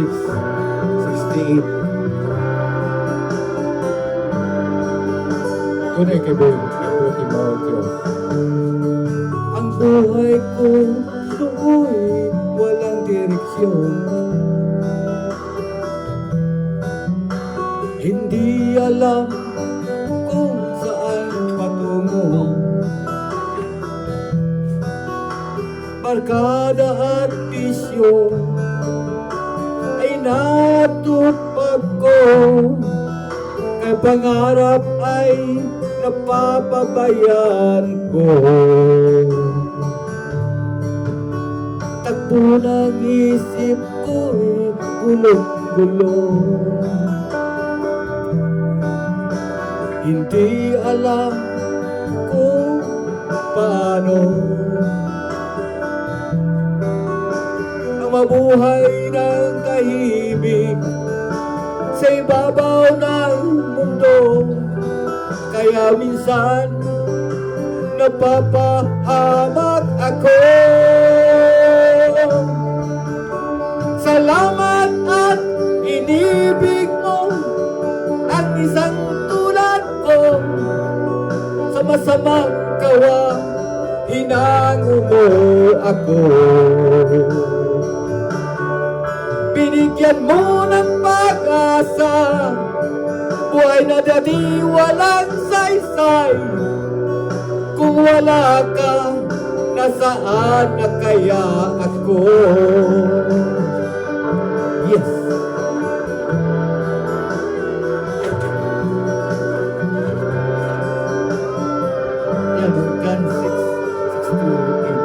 6:68. Tunay kay Boy Timoteo. Ang buhay ko noon walang direksyon. Hindi alam kung saan patungo. Barkada at bisyo ay natupag ko, kay pangarap ay napapabayan ko. Takbo ng isip ko'y gulong-gulo. Hindi alam kung paano ang mabuhay ng tahimik sa ibabaw ng mundo. Kaya minsan napapahamak ako. Salamat at inibig mo ang isang tulad ko. Sa masamang gawa, hinango mo ako. Binigyan mo ng pag-asa, buhay na dati walang saysay. Kung wala ka, nasaan na kaya ako? Yes. Yan, John 6:6-8.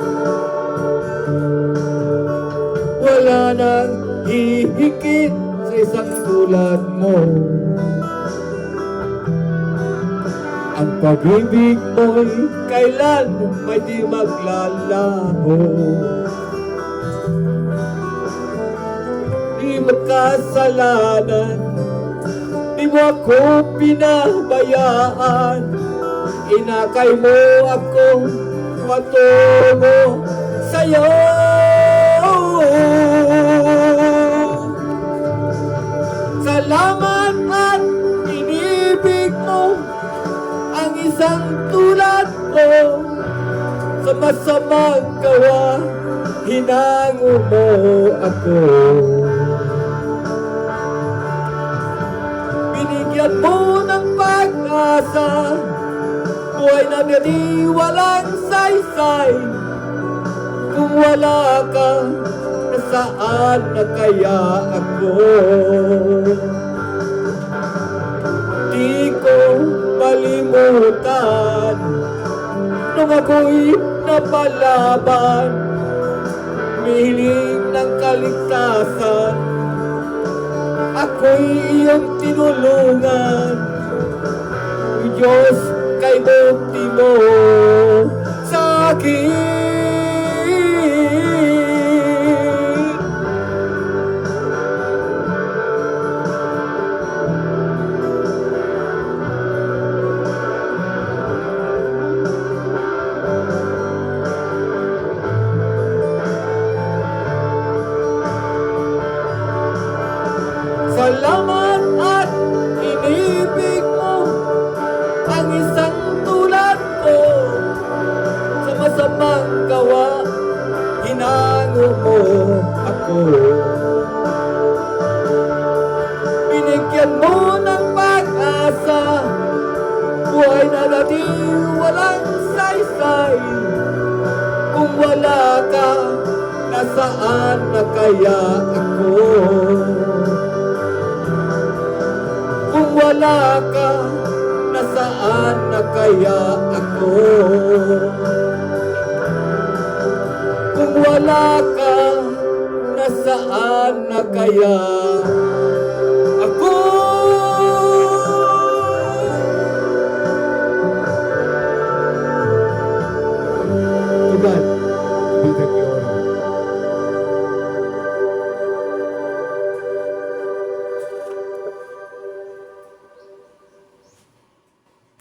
Wala nang hihigit sa isang tulad mo. Ang pag-ibig mo'y kailan may di maglalaho. Di magkasalanan, di mo ako pinabayaan. Inakay mo ako patungo sa'yo. Salamat at inibig mo ang isang tulad ko. Sa masamang gawa, hinango mo ako. Binigyan mo ng pag-asa, buhay na gani walang saysay. Kung wala ka, nasaan na kaya ako? Di ko malimutan nung ako'y napalaban, mihiling ng kaligtasan. Ako'y iyong tinulungan, Diyos, kay bukti mo sa akin. Salamat at inibig mo ang isang tulad ko. Sa masamang gawa, hinango mo ako. Binigyan mo ng pag-asa, buhay na dati walang saysay. Kung wala ka, nasaan na kaya ako? Kung wala ka, nasaan na kaya ako? Kung wala ka, nasaan na kaya